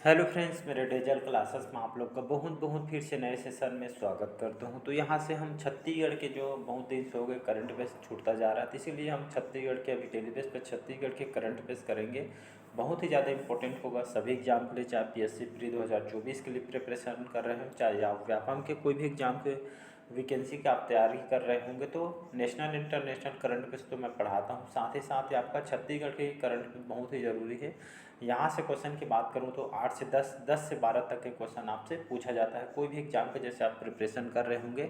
Hello friends, मेरे dazzle classes में आप लोग का बहुत बहुत फिर से नए सेशन में स्वागत करता हूं। तो यहाँ से हम छत्तीसगढ़ के जो बहुत दिन से हो गए करंट अफेयर्स छूटता जा रहा था, इसीलिए हम छत्तीसगढ़ के अभी डेली बेस पे छत्तीसगढ़ के करंट अफेयर्स करेंगे। बहुत ही ज़्यादा इंपॉर्टेंट होगा सभी एग्जाम के लिए, चाहे पीएससी प्री 2024 के लिए प्रिपरेशन कर रहे हो, चाहे आप व्यापम के कोई भी एग्जाम के वैकेंसी की आप तैयारी कर रहे होंगे। तो नेशनल इंटरनेशनल करंट अफेयर्स तो मैं पढ़ाता हूँ, साथ ही साथ ही आपका छत्तीसगढ़ के करंट अफेयर्स बहुत ही ज़रूरी है। यहाँ से क्वेश्चन की बात करूँ तो 8 से 10 से 12 तक के क्वेश्चन आपसे पूछा जाता है कोई भी एग्जाम के। जैसे आप प्रिपरेशन कर रहे होंगे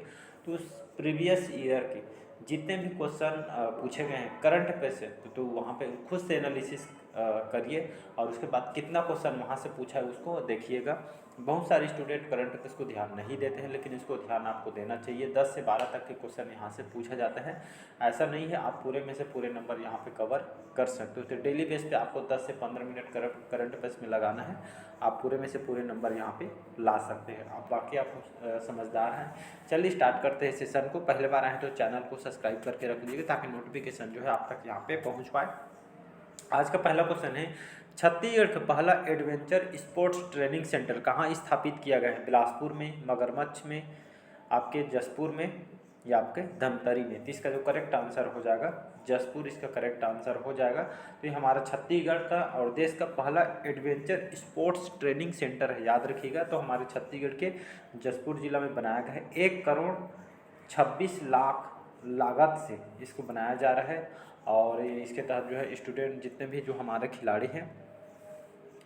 तो उस प्रीवियस ईयर के जितने भी क्वेश्चन पूछे गए हैं करंट अफेयर से, तो वहाँ पे खुद से एनालिसिस करिए और उसके बाद कितना क्वेश्चन वहाँ से पूछा है उसको देखिएगा। बहुत सारे स्टूडेंट करंट अफेयर्स को ध्यान नहीं देते हैं, लेकिन इसको ध्यान आपको देना चाहिए। 10 से 12 तक के क्वेश्चन यहाँ से पूछा जाता है। ऐसा नहीं है आप पूरे में से पूरे नंबर यहाँ पे कवर कर सकते हो। तो डेली बेस पे आपको 10 से 15 मिनट करंट अफेयर्स में लगाना है, आप पूरे में से पूरे नंबर यहाँ पे ला सकते हैं। आप बाकी आप समझदार हैं। चलिए स्टार्ट करते हैं सेशन को। पहले बार आए तो चैनल को सब्सक्राइब करके रख लीजिएगा ताकि नोटिफिकेशन जो है आप तक यहाँ पे पहुँच पाए। आज का पहला क्वेश्चन है, छत्तीसगढ़ का पहला एडवेंचर स्पोर्ट्स ट्रेनिंग सेंटर कहाँ स्थापित किया गया है? बिलासपुर में, मगरमच्छ में, आपके जसपुर में या आपके धमतरी में? तो इसका जो करेक्ट आंसर हो जाएगा जसपुर, इसका करेक्ट आंसर हो जाएगा। तो ये हमारा छत्तीसगढ़ का और देश का पहला एडवेंचर स्पोर्ट्स ट्रेनिंग सेंटर है, याद रखिएगा। तो हमारे छत्तीसगढ़ के जसपुर जिला में बनाया गया है। 1,26,00,000 लागत से इसको बनाया जा रहा है और इसके तहत जो है स्टूडेंट जितने भी जो हमारे खिलाड़ी हैं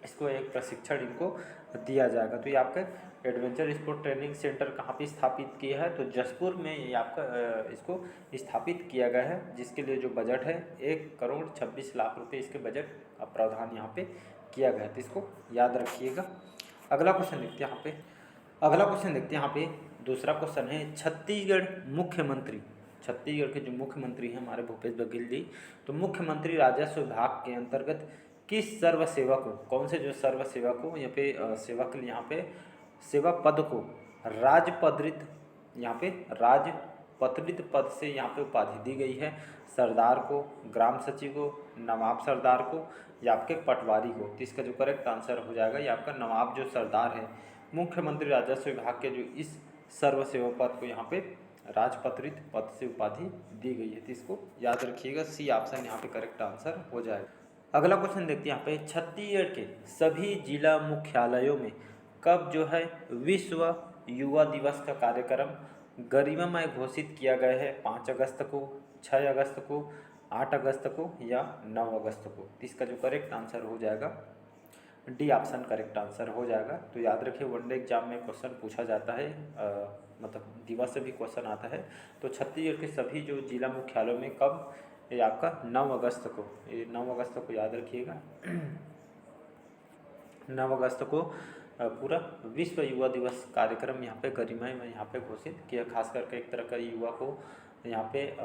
इसको एक प्रशिक्षण इनको दिया जाएगा। तो ये आपका एडवेंचर स्पोर्ट ट्रेनिंग सेंटर कहाँ पे स्थापित किया है? तो जसपुर में ये आपका इसको स्थापित किया गया है, जिसके लिए जो बजट है 1,26,00,000 रुपये इसके बजट का प्रावधान यहाँ पे किया गया है। तो इसको याद रखिएगा। अगला क्वेश्चन देखते हैं यहाँ पे। अगला क्वेश्चन देखते हैं यहाँ पे। दूसरा क्वेश्चन है, छत्तीसगढ़ मुख्यमंत्री, छत्तीसगढ़ के जो मुख्यमंत्री हैं हमारे भूपेश बघेल जी, तो मुख्यमंत्री राजस्व विभाग के अंतर्गत किस सर्व सेवा को, कौन से जो सर्व सेवा को यहाँ पे सेवा के लिए यहाँ पे सेवा पद को राजपत्रित, यहाँ पे राजपत्रित पद से यहाँ पे उपाधि दी गई है? सरदार को, ग्राम सचिव को, नवाब सरदार को या आपके पटवारी को? तो इसका जो करेक्ट आंसर हो जाएगा ये आपका नवाब जो सरदार है, मुख्यमंत्री राजस्व विभाग के जो इस सर्व सेवा पद को यहाँ पे राजपत्रित पद से उपाधि दी गई है। तो इसको याद रखिएगा, सी ऑप्शन यहाँ पे करेक्ट आंसर हो जाएगा। अगला क्वेश्चन देखते हैं यहाँ पे। छत्तीसगढ़ के सभी जिला मुख्यालयों में कब जो है विश्व युवा दिवस का कार्यक्रम गरिमामय घोषित किया गया है? 5 अगस्त को, 6 अगस्त को, 8 अगस्त को या 9 अगस्त को? तो इसका जो करेक्ट आंसर हो जाएगा डी ऑप्शन करेक्ट आंसर हो जाएगा। तो याद रखिए वनडे एग्जाम में क्वेश्चन पूछा जाता है, मतलब दिवस से भी क्वेश्चन आता है। तो छत्तीसगढ़ के सभी जो जिला मुख्यालयों में कब? ये आपका 9 अगस्त को, ये 9 अगस्त को याद रखिएगा। 9 अगस्त को पूरा विश्व युवा दिवस कार्यक्रम यहाँ पे गरिमामय में यहाँ पे घोषित किया। खास करके एक तरह का युवा को यहाँ पे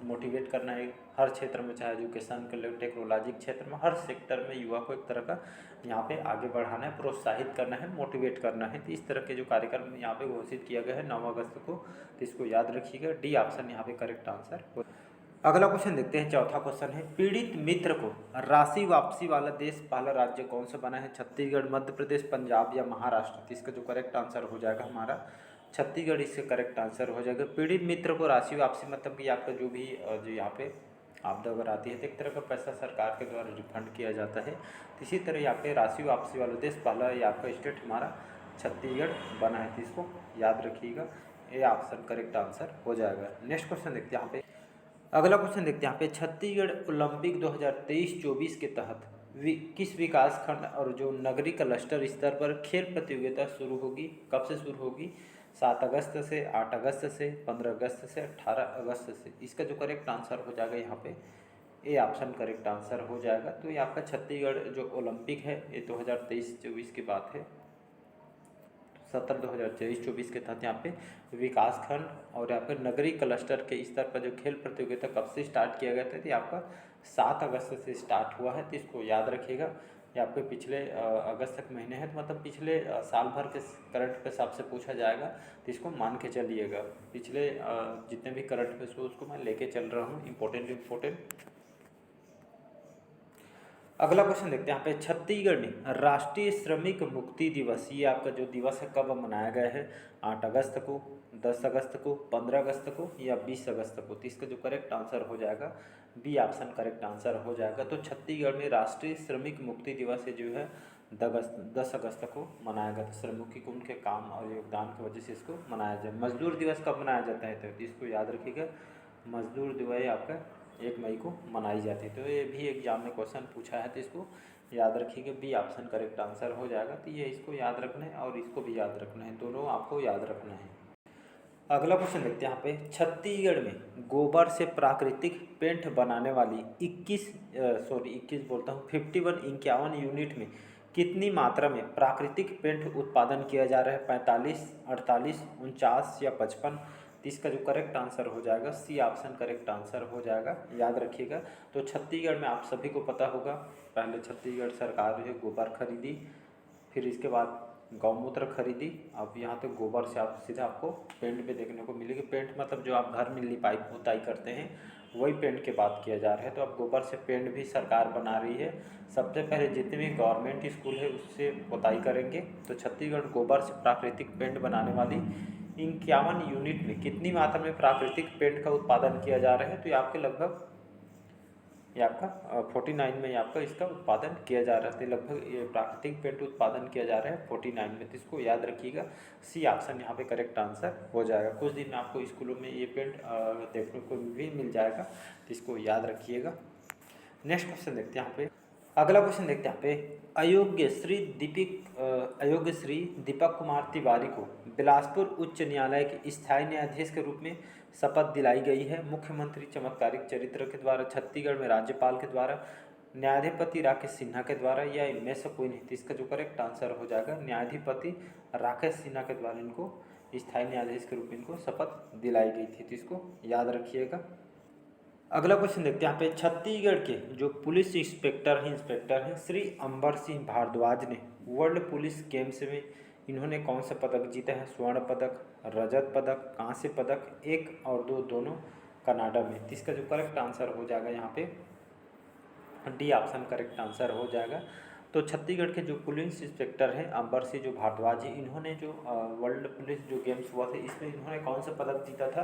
मोटिवेट करना है हर क्षेत्र में, चाहे एजुकेशन के लिए, टेक्नोलॉजी क्षेत्र में, हर सेक्टर में युवा को एक तरह का यहाँ पे आगे बढ़ाना है, प्रोत्साहित करना है, मोटिवेट करना है। तो इस तरह के जो कार्यक्रम यहाँ पे घोषित किया गया है 9 अगस्त को, तो इसको याद रखिएगा, डी ऑप्शन यहाँ पे करेक्ट आंसर हो। अगला क्वेश्चन देखते हैं। चौथा क्वेश्चन है, पीड़ित मित्र को राशि वापसी वाला देश पहला राज्य कौन सा बना है? छत्तीसगढ़, मध्य प्रदेश, पंजाब या महाराष्ट्र? तो इसका जो करेक्ट आंसर हो जाएगा हमारा छत्तीसगढ़, इसका करेक्ट आंसर हो जाएगा। पीड़ित मित्र को राशि वापसी मतलब कि आपका जो भी जो यहाँ पे आपदा अगर आती है तो एक तरह का पैसा सरकार के द्वारा रिफंड किया जाता है। तो इसी तरह यहाँ पे राशि वापसी वाला देश पहला ये आपका स्टेट हमारा छत्तीसगढ़ बना है। तो इसको याद रखिएगा, ये ऑप्शन करेक्ट आंसर हो जाएगा। नेक्स्ट क्वेश्चन देखते हैं यहाँ पे। अगला क्वेश्चन देखते हैं यहाँ पे। छत्तीसगढ़ ओलंपिक 2023-24 के तहत किस विकास खंड और जो नगरीय क्लस्टर स्तर पर खेल प्रतियोगिता शुरू होगी? कब से शुरू होगी? 7 अगस्त से, 8 अगस्त से, 15 अगस्त से, 18 अगस्त से? इसका जो करेक्ट आंसर हो जाएगा यहाँ पे ए ऑप्शन करेक्ट आंसर हो जाएगा। तो ये आपका छत्तीसगढ़ जो ओलंपिक है ये 2023-24 की बात है। 2023-24 के तहत यहाँ पे विकास खंड और यहाँ पे नगरीय क्लस्टर के स्तर पर जो खेल प्रतियोगिता कब से स्टार्ट किया गया था? तो आपका 7 अगस्त से स्टार्ट हुआ है। तो इसको याद रखिएगा, ये आपके पिछले अगस्त तक महीने हैं, तो मतलब पिछले साल भर के करंट पे हिसाब से पूछा जाएगा। तो इसको मान के चलिएगा, पिछले जितने भी करंट पे उसको मैं लेके चल रहा हूँ, इम्पोर्टेंट। अगला क्वेश्चन देखते हैं यहाँ पे, छत्तीसगढ़ में राष्ट्रीय श्रमिक मुक्ति दिवस, ये आपका जो दिवस है कब मनाया गया है? 8 अगस्त को, 10 अगस्त को, 15 अगस्त को या 20 अगस्त को? तो इसका जो करेक्ट आंसर हो जाएगा बी ऑप्शन करेक्ट आंसर हो जाएगा। तो छत्तीसगढ़ में राष्ट्रीय श्रमिक मुक्ति दिवस जो है 10 अगस्त को मनाया गया था। श्रमिकों को उनके काम और योगदान की वजह से इसको मनाया जाए। मजदूर दिवस कब मनाया जाता है? तो इसको याद रखिएगा, मजदूर दिवस आपका 1 मई को मनाई जाती है। तो ये भी एग्जाम में क्वेश्चन पूछा है, तो इसको याद रखिएगा, बी ऑप्शन करेक्ट आंसर हो जाएगा। तो ये इसको याद रखना है और इसको भी याद रखना है, दोनों आपको याद रखना है। अगला क्वेश्चन देखते हैं यहाँ पे, छत्तीसगढ़ में गोबर से प्राकृतिक पेंट बनाने वाली 51 बोलता हूँ 51 यूनिट में कितनी मात्रा में प्राकृतिक पेंट उत्पादन किया जा रहा है? 45, 48, 49 या 55? तो इसका जो करेक्ट आंसर हो जाएगा सी ऑप्शन करेक्ट आंसर हो जाएगा, याद रखिएगा। तो छत्तीसगढ़ में आप सभी को पता होगा, पहले छत्तीसगढ़ सरकार जो है गोबर खरीदी, फिर इसके बाद गौमूत्र खरीदी, अब यहाँ तो गोबर से आप सीधा आपको पेंट पे देखने को मिलेगी। पेंट मतलब जो आप घर में लिपाई पोताई करते हैं वही पेंट की बात किया जा रहा है। तो अब गोबर से पेंट भी सरकार बना रही है। सबसे पहले जितने भी गवर्नमेंट स्कूल है उससे पोताई करेंगे। तो छत्तीसगढ़ गोबर से प्राकृतिक पेंट बनाने वाली 51 यूनिट में कितनी मात्रा में प्राकृतिक पेंट का उत्पादन किया जा रहा है? तो ये आपके लगभग ये आपका 49 में आपका इसका उत्पादन किया जा रहा है। लगभग ये प्राकृतिक पेंट उत्पादन किया जा रहा है 49 में। तो इसको याद रखिएगा, सी ऑप्शन यहाँ पे करेक्ट आंसर हो जाएगा। कुछ दिन में आपको स्कूलों में ये पेंट देखने को भी मिल जाएगा, तो इसको याद रखिएगा। नेक्स्ट क्वेश्चन देखते हैं यहाँ पे, अगला क्वेश्चन देखते हैं यहाँ पे, अयोग्य श्री दीपक कुमार तिवारी को बिलासपुर उच्च न्यायालय के स्थायी न्यायाधीश के रूप में शपथ दिलाई गई है। मुख्यमंत्री चमत्कारिक चरित्र के द्वारा, छत्तीसगढ़ में राज्यपाल के द्वारा, न्यायाधिपति राकेश सिन्हा के द्वारा या इनमें से कोई नहीं? तो इसका जो करेक्ट आंसर हो जाएगा न्यायाधिपति राकेश सिन्हा के द्वारा इनको स्थायी न्यायाधीश के रूप में इनको शपथ दिलाई गई थी। तो इसको याद रखिएगा। अगला क्वेश्चन देखते हैं यहाँ पे, छत्तीसगढ़ के जो पुलिस इंस्पेक्टर हैं श्री अंबर सिंह भारद्वाज ने वर्ल्ड पुलिस गेम्स में इन्होंने कौन सा पदक जीता है? स्वर्ण पदक, रजत पदक, कांस्य पदक, 1 और 2 दोनों कनाडा में? तो इसका जो करेक्ट आंसर हो जाएगा यहाँ पे डी ऑप्शन करेक्ट आंसर हो जाएगा। तो छत्तीसगढ़ के जो पुलिस इंस्पेक्टर हैं अंबर सिंह जो भारद्वाज जी, इन्होंने जो वर्ल्ड पुलिस जो गेम्स हुआ था इसमें इन्होंने कौन सा पदक जीता था?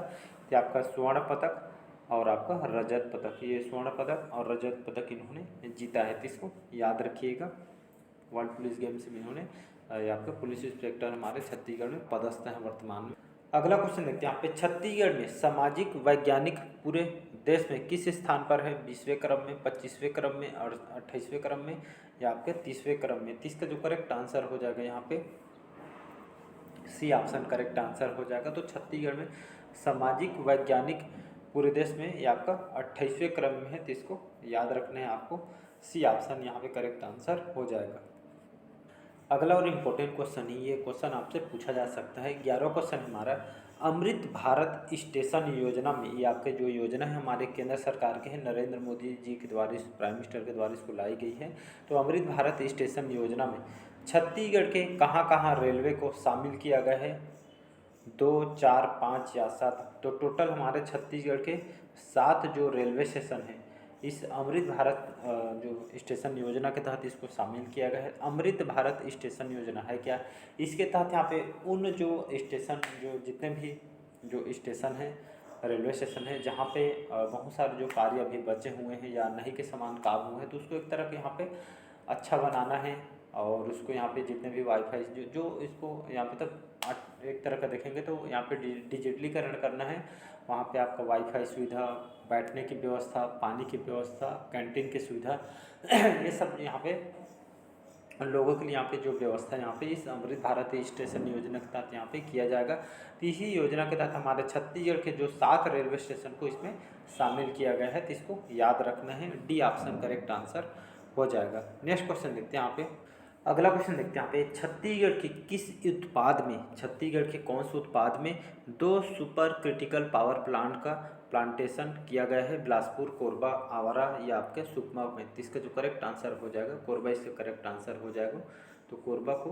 तो आपका स्वर्ण पदक और आपका रजत पदक, ये स्वर्ण पदक और रजत पदक इन्होंने जीता है। तो इसको याद रखिएगा, वर्ल्ड पुलिस गेम्स में इन्होंने आपके पुलिस इंस्पेक्टर हमारे छत्तीसगढ़ में पदस्थ हैं वर्तमान में। अगला क्वेश्चन देखते हैं यहाँ पे, छत्तीसगढ़ में सामाजिक वैज्ञानिक पूरे देश में किस स्थान पर है? 20वें क्रम में, 25वें क्रम में और 28वें क्रम में या आपके 30वें क्रम में? तो इसका जो करेक्ट आंसर हो जाएगा यहाँ पे सी ऑप्शन करेक्ट आंसर हो जाएगा। तो छत्तीसगढ़ में सामाजिक वैज्ञानिक पूरे देश में ये आपका 28वें क्रम में है। तो इसको याद रखना है आपको, सी ऑप्शन यहाँ पे करेक्ट आंसर हो जाएगा। अगला और इम्पोर्टेंट क्वेश्चन है, ये क्वेश्चन आपसे पूछा जा सकता है। 11वां क्वेश्चन हमारा, अमृत भारत स्टेशन योजना में, ये आपके जो योजना है हमारे केंद्र सरकार के हैं, नरेंद्र मोदी जी के द्वारा, प्राइम मिनिस्टर के द्वारा इसको लाई गई है। तो अमृत भारत स्टेशन योजना में छत्तीसगढ़ के कहाँ कहाँ रेलवे को शामिल किया गया है? 2, 4, 5 या 7? तो टोटल हमारे छत्तीसगढ़ के 7 जो रेलवे स्टेशन हैं इस अमृत भारत जो स्टेशन योजना के तहत इसको शामिल किया गया है। अमृत भारत स्टेशन योजना है क्या? इसके तहत यहाँ पे उन जो स्टेशन जो जितने भी जो स्टेशन हैं रेलवे स्टेशन है जहाँ पे बहुत सारे जो कार्य अभी बचे हुए हैं या नहीं के समान काम हुए हैं, तो उसको एक तरह के यहाँ पे अच्छा बनाना है। और उसको यहाँ पे जितने भी वाईफाई जो इसको यहाँ पे तक एक तरह का देखेंगे तो यहाँ पे डिजिटलीकरण करना है। वहाँ पे आपका वाईफाई सुविधा, बैठने की व्यवस्था, पानी की व्यवस्था, कैंटीन की सुविधा ये सब यहाँ पे लोगों के लिए यहाँ पे जो व्यवस्था यहाँ पे इस अमृत भारत स्टेशन योजना के तहत यहाँ पे किया जाएगा। तो इसी योजना के तहत हमारे छत्तीसगढ़ के जो 7 रेलवे स्टेशन को इसमें शामिल किया गया है। तो इसको याद रखना है, डी ऑप्शन करेक्ट आंसर हो जाएगा। नेक्स्ट क्वेश्चन देखते हैं यहाँ पे, अगला क्वेश्चन देखते हैं यहाँ पे, छत्तीसगढ़ के किस उत्पाद में, छत्तीसगढ़ के कौन से उत्पाद में 2 सुपर क्रिटिकल पावर प्लांट का प्लांटेशन किया गया है? बिलासपुर, कोरबा, आवारा या आपके सुकमा में? तो इसका जो करेक्ट आंसर हो जाएगा कोरबा, इसका करेक्ट आंसर हो जाएगा। तो कोरबा को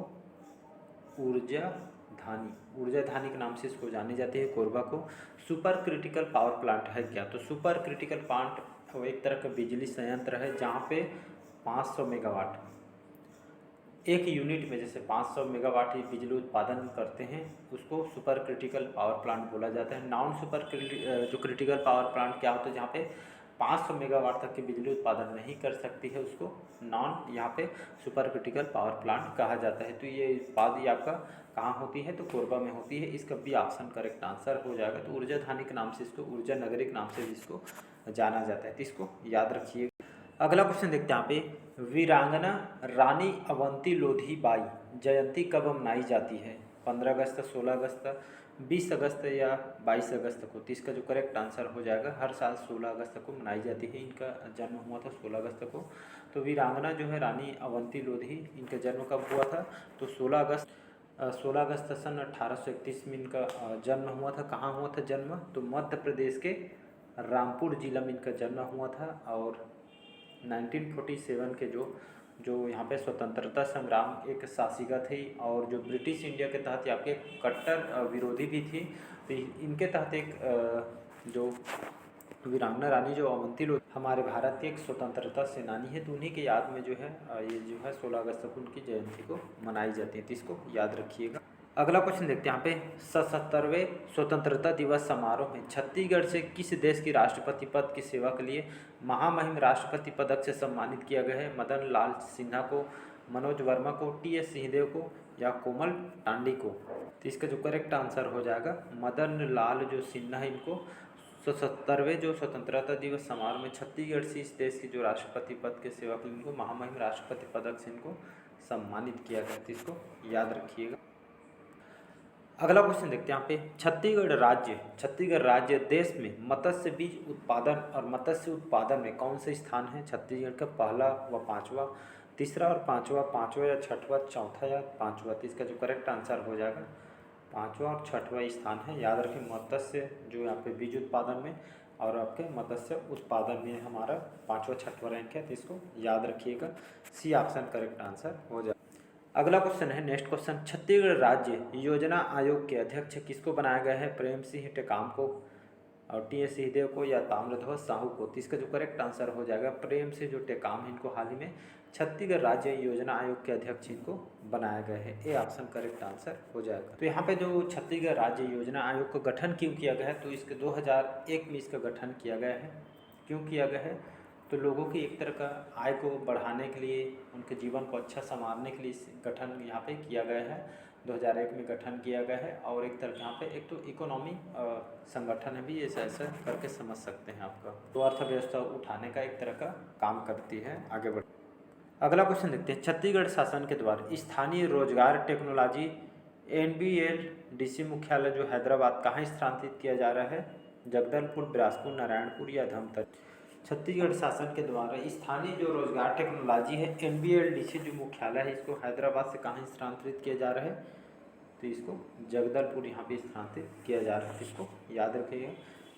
ऊर्जा धानी के नाम से इसको जानी जाती है। कोरबा को सुपर क्रिटिकल पावर प्लांट है क्या? तो सुपर क्रिटिकल प्लांट एक तरह का बिजली संयंत्र है जहाँ पे 500 मेगावाट, एक यूनिट में जैसे 500 मेगावाट ही बिजली उत्पादन करते हैं उसको सुपर क्रिटिकल पावर प्लांट बोला जाता है। नॉन सुपर जो क्रिटिकल पावर प्लांट क्या होता है, जहाँ पे 500 मेगावाट तक की बिजली उत्पादन नहीं कर सकती है उसको नॉन यहाँ पे सुपर क्रिटिकल पावर प्लांट कहा जाता है। तो ये बात आपका कहाँ होती है, तो कोरबा में होती है। इसका भी ऑप्शन करेक्ट आंसर हो जाएगा। तो ऊर्जा धानी के नाम से इसको, ऊर्जा नगरी के नाम से भी इसको जाना जाता है, तो इसको याद रखिए। अगला क्वेश्चन देखते हैं यहाँ पे, वीरांगना रानी अवंती लोधी बाई जयंती कब मनाई जाती है? 15 अगस्त, 16 अगस्त, 20 अगस्त या 22 अगस्त को? तो इसका जो करेक्ट आंसर हो जाएगा, हर साल 16 अगस्त को मनाई जाती है। इनका जन्म हुआ था 16 अगस्त को। तो वीरांगना जो है रानी अवंती लोधी, इनका जन्म कब हुआ था? तो 16 अगस्त सन 1831 में इनका जन्म हुआ था। कहाँ हुआ था जन्म? तो मध्य प्रदेश के रामपुर जिला में इनका जन्म हुआ था। और 1947 के जो यहाँ पे स्वतंत्रता संग्राम एक शासिका थी और जो ब्रिटिश इंडिया के तहत यहाँ के कट्टर विरोधी भी थी। तो इनके तहत एक जो वीरांगना रानी जो अवंती लोधी हमारे भारत के एक स्वतंत्रता सेनानी है, तो उन्हीं के याद में जो है ये जो है 16 अगस्त को उनकी जयंती को मनाई जाती है। तो इसको याद रखिएगा। अगला क्वेश्चन देखते हैं यहाँ पे, 77वें स्वतंत्रता दिवस समारोह में छत्तीसगढ़ से किस देश की राष्ट्रपति पद की सेवा के लिए महामहिम राष्ट्रपति पदक से सम्मानित किया गया है? मदन लाल सिन्हा को, मनोज वर्मा को, टी.एस. सिंहदेव को या कोमल टांडी को? तो इसका जो करेक्ट आंसर हो जाएगा, मदन लाल जो सिन्हा है, इनको 77वें जो स्वतंत्रता दिवस समारोह में छत्तीसगढ़ से इस देश की जो राष्ट्रपति पद के सेवा के लिए इनको महामहिम राष्ट्रपति पदक से इनको सम्मानित किया गया। तो इसको याद रखिएगा। अगला क्वेश्चन देखते हैं यहाँ पे, छत्तीसगढ़ राज्य देश में मत्स्य बीज उत्पादन और मत्स्य उत्पादन में कौन से स्थान है? छत्तीसगढ़ का पहला व पांचवा, तीसरा और पांचवा या छठवा, चौथा या पांचवा? तो इसका जो करेक्ट आंसर हो जाएगा, पांचवा और छठवा स्थान है। याद रखें, मत्स्य जो यहाँ पे बीज उत्पादन में और आपके मत्स्य उत्पादन में हमारा पांचवा छठवा रैंक है। तो इसको याद रखिएगा, सी ऑप्शन करेक्ट आंसर हो जाएगा। अगला क्वेश्चन है, नेक्स्ट क्वेश्चन, छत्तीसगढ़ राज्य योजना आयोग के अध्यक्ष किसको बनाया गया है? प्रेम सिंह टेकाम को और टी.एस. सिंहदेव को या ताम्रध्वज साहू को? तो इसका जो करेक्ट आंसर हो जाएगा, प्रेम सिंह जो टेकाम है, इनको हाल ही में छत्तीसगढ़ राज्य योजना आयोग के अध्यक्ष इनको बनाया गया है। ए ऑप्शन करेक्ट आंसर हो जाएगा। तो यहाँ पे जो छत्तीसगढ़ राज्य योजना आयोग का गठन क्यों किया गया है? तो इसके 2001 में इसका गठन किया गया है। क्यों किया गया है? तो लोगों की एक तरह का आय को बढ़ाने के लिए, उनके जीवन को अच्छा संवारने के लिए इस गठन यहाँ पे किया गया है। 2001 में गठन किया गया है। और एक तरह यहाँ पे एक तो इकोनॉमी संगठन है भी, ऐसा करके समझ सकते हैं आपका, तो अर्थव्यवस्था उठाने का एक तरह का काम करती है। आगे बढ़ अगला क्वेश्चन देखते हैं, छत्तीसगढ़ शासन के द्वारा स्थानीय रोजगार टेक्नोलॉजी NBLDC मुख्यालय जो हैदराबाद कहाँ स्थानांतरित किया जा रहा है? जगदलपुर, बिलासपुर, नारायणपुर या धमतरी? छत्तीसगढ़ शासन के द्वारा स्थानीय जो रोजगार टेक्नोलॉजी है NBLDC जो मुख्यालय है, इसको हैदराबाद से कहाँ स्थानांतरित किया जा रहा है? तो इसको जगदलपुर यहाँ पे स्थानांतरित किया जा रहा है। तो इसको याद रखिएगा,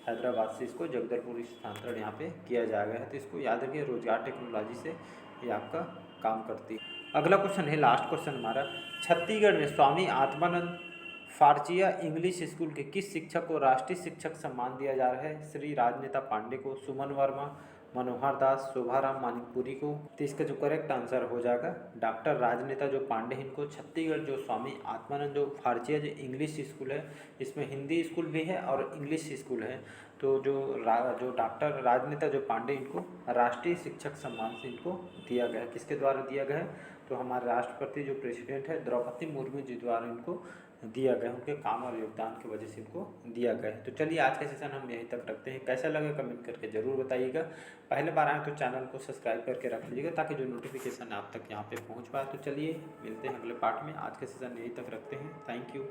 हैदराबाद से इसको जगदलपुर स्थानांतरण यहाँ पे किया जा रहा है। तो इसको याद रखिए, रोजगार टेक्नोलॉजी से ये आपका काम करती है। अगला क्वेश्चन है, लास्ट क्वेश्चन हमारा, छत्तीसगढ़ में स्वामी आत्मानंद फार्चिया इंग्लिश स्कूल के किस शिक्षक को राष्ट्रीय शिक्षक सम्मान दिया जा रहा है? श्री राजनेता पांडे को, सुमन वर्मा, मनोहर दास, शोभाराम मानिकपुरी को? तो इसका जो करेक्ट आंसर हो जाएगा, डॉक्टर राजनेता जो पांडे, इनको छत्तीसगढ़ जो स्वामी आत्मानंद जो फार्चिया जो इंग्लिश स्कूल है, इसमें हिंदी स्कूल भी है और इंग्लिश स्कूल है। तो जो डॉक्टर राजनेता जो पांडे, इनको राष्ट्रीय शिक्षक सम्मान से इनको दिया गया है। किसके द्वारा दिया गया है? तो हमारे राष्ट्रपति जो प्रेसिडेंट है द्रौपदी मुर्मू जी द्वारा इनको दिया गया, उनके काम और योगदान की वजह से इनको दिया गया है। तो चलिए आज का सेशन हम यहीं तक रखते हैं। कैसा लगा कमेंट करके ज़रूर बताइएगा। पहले बार आए तो चैनल को सब्सक्राइब करके रख लीजिएगा ताकि जो नोटिफिकेशन आप तक यहाँ पे पहुँच पाए। तो चलिए मिलते हैं अगले पार्ट में। आज का सेशन यहीं तक रखते हैं। Thank you.